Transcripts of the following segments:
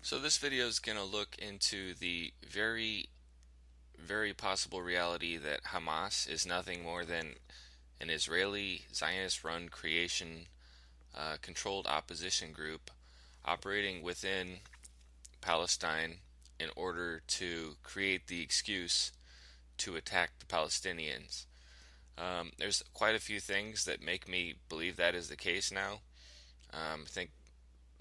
So this video is going to look into the very possible reality that Hamas is nothing more than an Israeli Zionist-run creation controlled opposition group operating within Palestine in order to create the excuse to attack the Palestinians. There's quite a few things that make me believe that is the case now. I think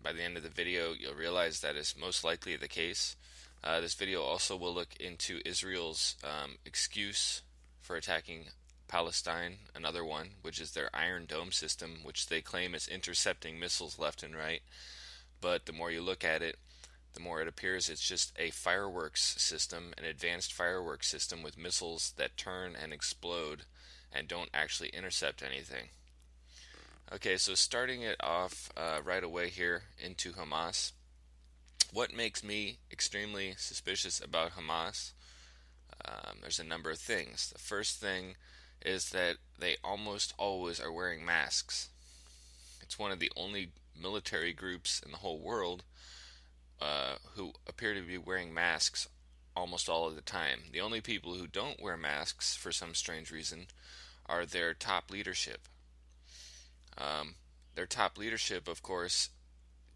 by the end of the video, you'll realize that is most likely the case. This video also will look into Israel's excuse for attacking Palestine, another one, which is their Iron Dome system, which they claim is intercepting missiles left and right. But the more you look at it, the more it appears it's just a fireworks system, an advanced fireworks system with missiles that turn and explode and don't actually intercept anything. Okay, so starting it off right away here into Hamas. What makes me extremely suspicious about Hamas? There's a number of things. The first thing is that they almost always are wearing masks. It's one of the only military groups in the whole world who appear to be wearing masks almost all of the time. The only people who don't wear masks for some strange reason are their top leadership. Their top leadership, of course,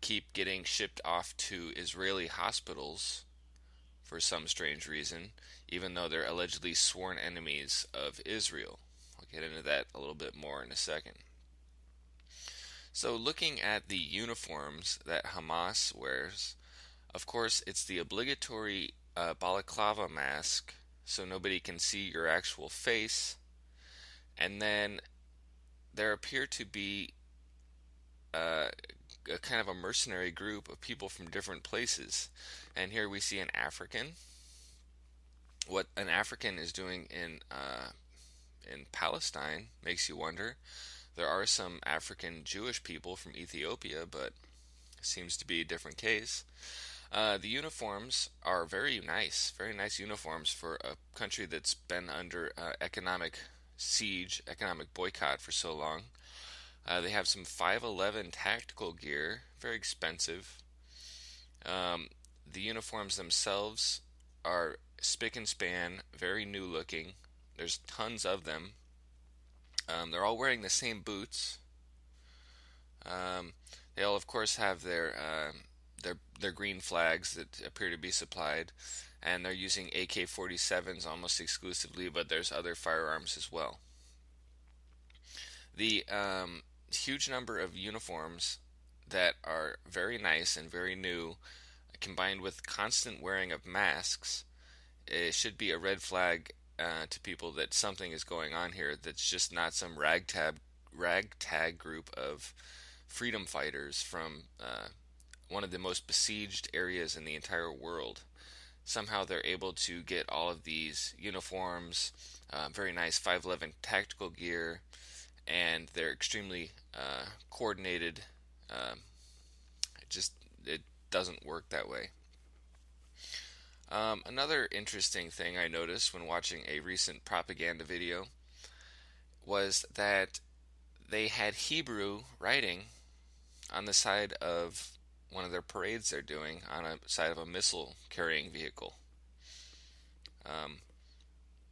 keep getting shipped off to Israeli hospitals for some strange reason, even though they're allegedly sworn enemies of Israel. I'll get into that a little bit more in a second. So looking at the uniforms that Hamas wears, of course, it's the obligatory balaclava mask, so nobody can see your actual face. And then there appear to be a kind of a mercenary group of people from different places. And here we see an African. What an African is doing in Palestine makes you wonder. There are some African Jewish people from Ethiopia, but it seems to be a different case. The uniforms are very nice uniforms for a country that's been under economic siege, economic boycott for so long. They have some 511 tactical gear, very expensive. The uniforms themselves are spick and span, very new looking. There's tons of them. They're all wearing the same boots. They all, of course, have their green flags that appear to be supplied, and they're using AK-47s almost exclusively, but there's other firearms as well. The huge number of uniforms that are very nice and very new, combined with constant wearing of masks, it should be a red flag to people that something is going on here that's just not some ragtag group of freedom fighters from one of the most besieged areas in the entire world. Somehow they're able to get all of these uniforms, very nice 511 tactical gear, and they're extremely coordinated. It doesn't work that way. Another interesting thing I noticed when watching a recent propaganda video was that they had Hebrew writing on the side of one of their parades they're doing, on a side of a missile carrying vehicle.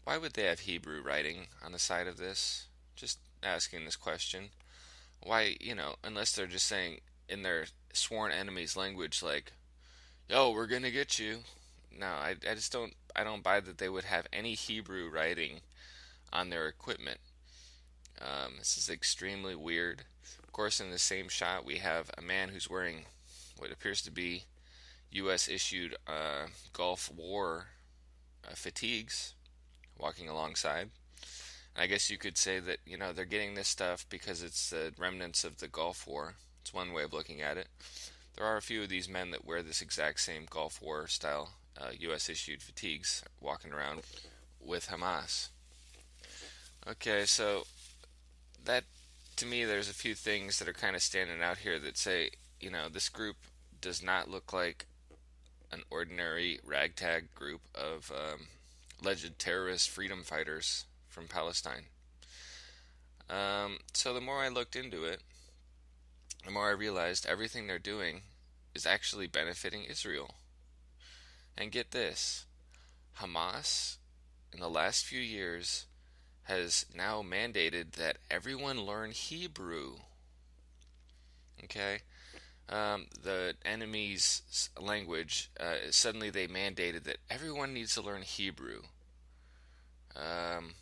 Why would they have Hebrew writing on the side of this? Just asking this question. Why, unless they're just saying in their sworn enemies language, like, yo, we're gonna get you. No, I just don't buy that they would have any Hebrew writing on their equipment. This is extremely weird. Of course, in the same shot, we have a man who's wearing what appears to be U.S. issued Gulf War fatigues, walking alongside. And I guess you could say that they're getting this stuff because it's the remnants of the Gulf War. It's one way of looking at it. There are a few of these men that wear this exact same Gulf War style U.S. issued fatigues, walking around with Hamas. Okay, so that, to me, there's a few things that are kind of standing out here that say, this group does not look like an ordinary ragtag group of alleged terrorist freedom fighters from Palestine. So the more I looked into it, the more I realized everything they're doing is actually benefiting Israel. And get this, Hamas in the last few years has now mandated that everyone learn Hebrew. Okay? The enemy's language, suddenly they mandated that everyone needs to learn Hebrew. Um,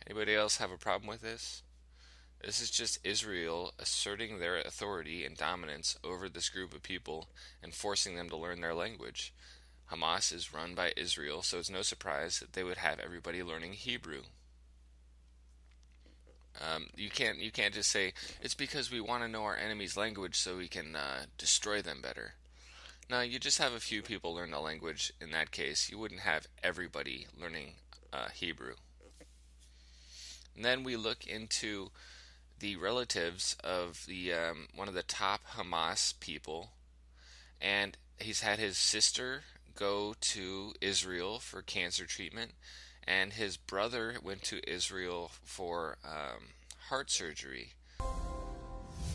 Anybody else have a problem with this? This is just Israel asserting their authority and dominance over this group of people and forcing them to learn their language. Hamas is run by Israel, so it's no surprise that they would have everybody learning Hebrew. You can't just say it's because we want to know our enemy's language so we can destroy them better. No, you just have a few people learn the language. In that case, you wouldn't have everybody learning Hebrew. And then we look into the relatives of the one of the top Hamas people, and he's had his sister go to Israel for cancer treatment, and his brother went to Israel for heart surgery.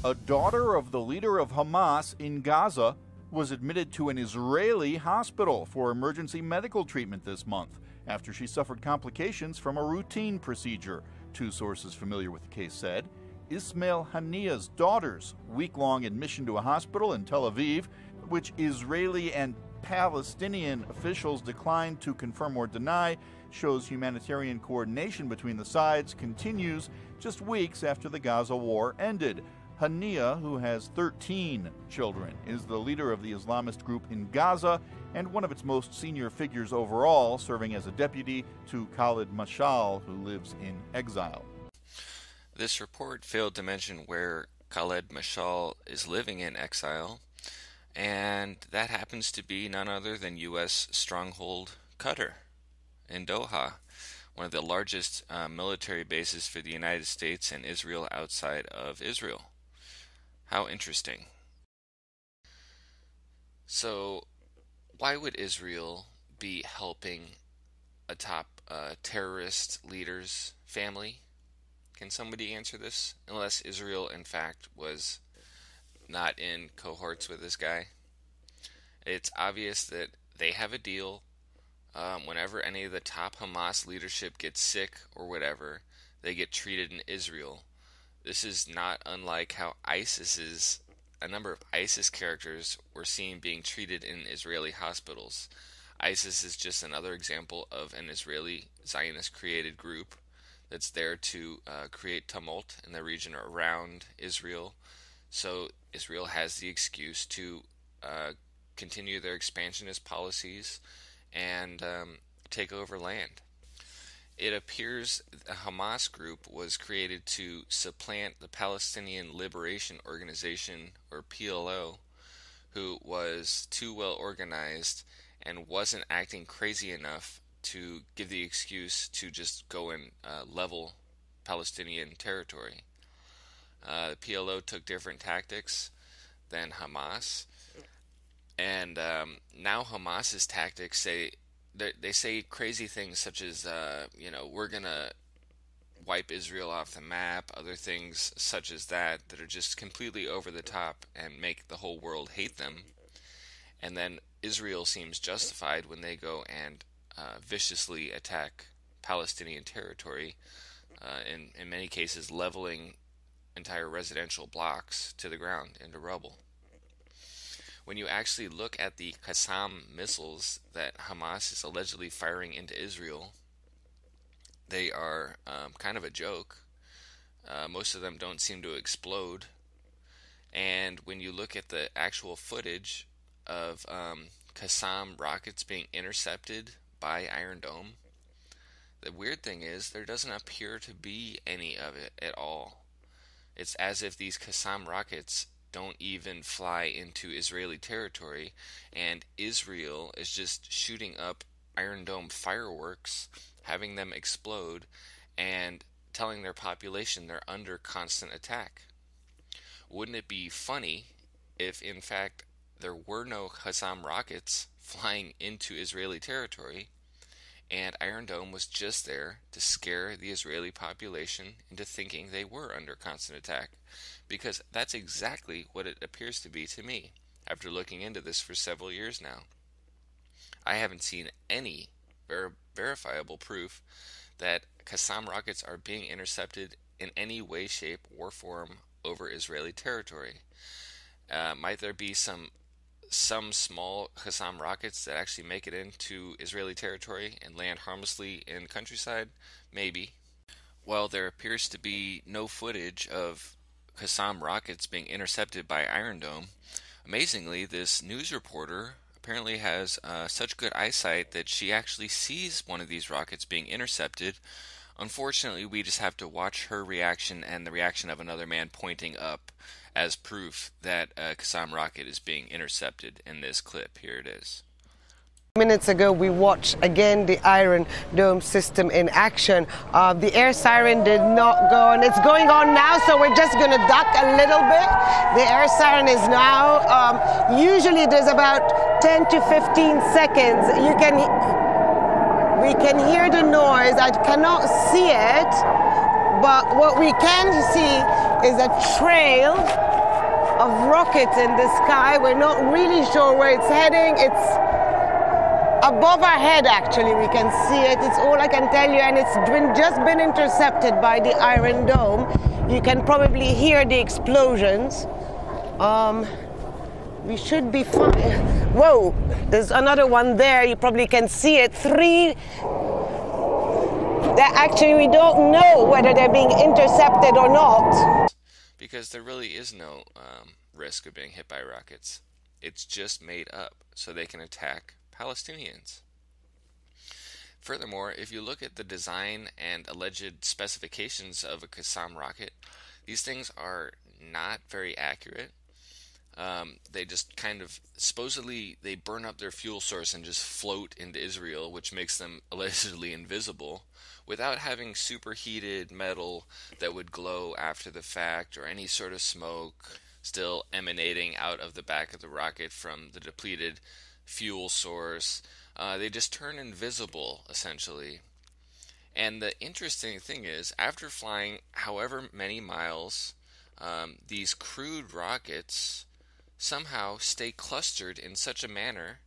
A daughter of the leader of Hamas in Gaza was admitted to an Israeli hospital for emergency medical treatment this month after she suffered complications from a routine procedure, two sources familiar with the case said. Ismail Hania's daughter's week-long admission to a hospital in Tel Aviv, which Israeli and Palestinian officials declined to confirm or deny, shows humanitarian coordination between the sides continues just weeks after the Gaza war ended. Hania, who has 13 children, is the leader of the Islamist group in Gaza and one of its most senior figures overall, serving as a deputy to Khalid Mashal, who lives in exile. This report failed to mention where Khalid Mashal is living in exile, and that happens to be none other than U.S. stronghold Qatar in Doha, one of the largest military bases for the United States and Israel outside of Israel. How interesting. So, why would Israel be helping a top terrorist leader's family? Can somebody answer this? Unless Israel, in fact, was not in cohorts with this guy. It's obvious that they have a deal. Whenever any of the top Hamas leadership gets sick or whatever, they get treated in Israel. This is not unlike how a number of ISIS characters were seen being treated in Israeli hospitals. ISIS is just another example of an Israeli Zionist-created group that's there to create tumult in the region around Israel. So Israel has the excuse to continue their expansionist policies and take over land. It appears the Hamas group was created to supplant the Palestinian Liberation Organization, or PLO, who was too well organized and wasn't acting crazy enough to give the excuse to just go and level Palestinian territory. The PLO took different tactics than Hamas, and now Hamas's tactics they say crazy things such as we're gonna wipe Israel off the map, other things such as that are just completely over the top and make the whole world hate them. And then Israel seems justified when they go and viciously attack Palestinian territory, in many cases leveling entire residential blocks to the ground into rubble. When you actually look at the Qassam missiles that Hamas is allegedly firing into Israel, they are kind of a joke. Most of them don't seem to explode. And when you look at the actual footage of Qassam rockets being intercepted by Iron Dome, the weird thing is there doesn't appear to be any of it at all. It's as if these Qassam rockets don't even fly into Israeli territory, and Israel is just shooting up Iron Dome fireworks, having them explode, and telling their population they're under constant attack. Wouldn't it be funny if, in fact, there were no Qassam rockets flying into Israeli territory, and Iron Dome was just there to scare the Israeli population into thinking they were under constant attack? Because that's exactly what it appears to be to me. after looking into this for several years now. I haven't seen any verifiable proof that Qassam rockets are being intercepted in any way, shape, or form over Israeli territory. Might there be some small Qassam rockets that actually make it into Israeli territory and land harmlessly in the countryside? Maybe. While there appears to be no footage of Qassam rockets being intercepted by Iron Dome, amazingly, this news reporter apparently has such good eyesight that she actually sees one of these rockets being intercepted. Unfortunately, we just have to watch her reaction and the reaction of another man pointing up as proof that a Qassam rocket is being intercepted in this clip. Here it is. Minutes ago, we watched again the Iron Dome system in action. The air siren did not go on. It's going on now, so we're just going to duck a little bit. The air siren is now, usually there's about 10 to 15 seconds. We can hear the noise. I cannot see it, but what we can see is a trail of rockets in the sky. We're not really sure where it's heading. It's above our head, actually. We can see it. It's all I can tell you, and it's just been intercepted by the Iron Dome. You can probably hear the explosions. We should be fine. Whoa, there's another one there. You probably can see it. Three. That actually, we don't know whether they're being intercepted or not. Because there really is no risk of being hit by rockets. It's just made up so they can attack Palestinians. Furthermore, if you look at the design and alleged specifications of a Qassam rocket, these things are not very accurate. They just kind of, supposedly, they burn up their fuel source and just float into Israel, which makes them allegedly invisible, without having superheated metal that would glow after the fact, or any sort of smoke still emanating out of the back of the rocket from the depleted fuel source. They just turn invisible, essentially. And the interesting thing is, after flying however many miles, these crude rockets somehow stay clustered in such a manner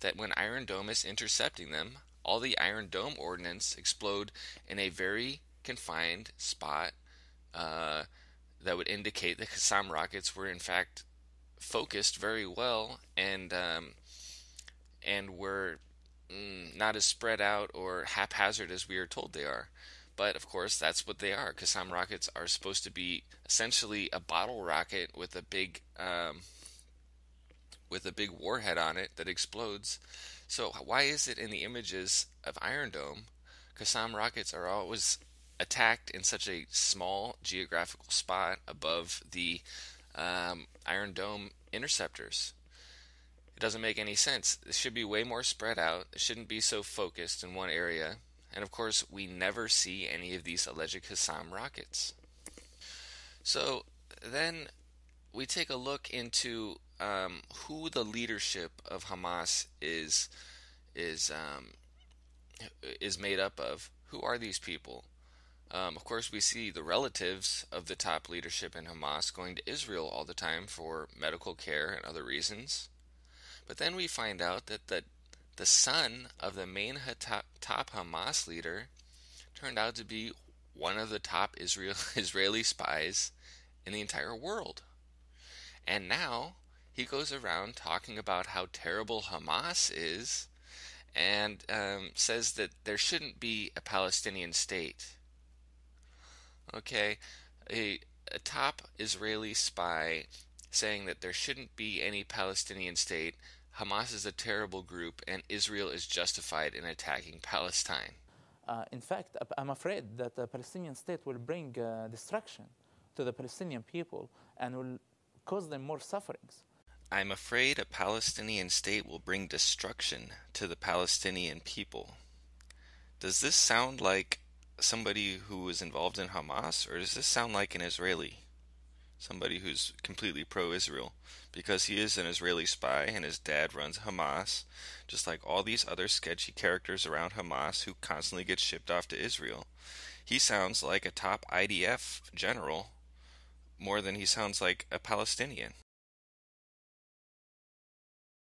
that when Iron Dome is intercepting them, all the Iron Dome ordnance explode in a very confined spot that would indicate that Qassam rockets were in fact focused very well and were not as spread out or haphazard as we are told they are. But of course, that's what they are. Qassam rockets are supposed to be essentially a bottle rocket with a big warhead on it that explodes. So why is it in the images of Iron Dome, Qassam rockets are always attacked in such a small geographical spot above the Iron Dome interceptors? It doesn't make any sense. It should be way more spread out. It shouldn't be so focused in one area. And of course, we never see any of these alleged Qassam rockets. So then we take a look into who the leadership of Hamas is made up of. Who are these people? Of course, we see the relatives of the top leadership in Hamas going to Israel all the time for medical care and other reasons. But then we find out that the son of the main top Hamas leader turned out to be one of the top Israeli spies in the entire world. And now he goes around talking about how terrible Hamas is and says that there shouldn't be a Palestinian state. Okay, a top Israeli spy saying that there shouldn't be any Palestinian state, Hamas is a terrible group, and Israel is justified in attacking Palestine. In fact, I'm afraid that the Palestinian state will bring destruction to the Palestinian people and will cause them more sufferings. I'm afraid a Palestinian state will bring destruction to the Palestinian people. Does this sound like somebody who is involved in Hamas, or does this sound like an Israeli? Somebody who's completely pro-Israel, because he is an Israeli spy and his dad runs Hamas, just like all these other sketchy characters around Hamas who constantly get shipped off to Israel. He sounds like a top IDF general more than he sounds like a Palestinian.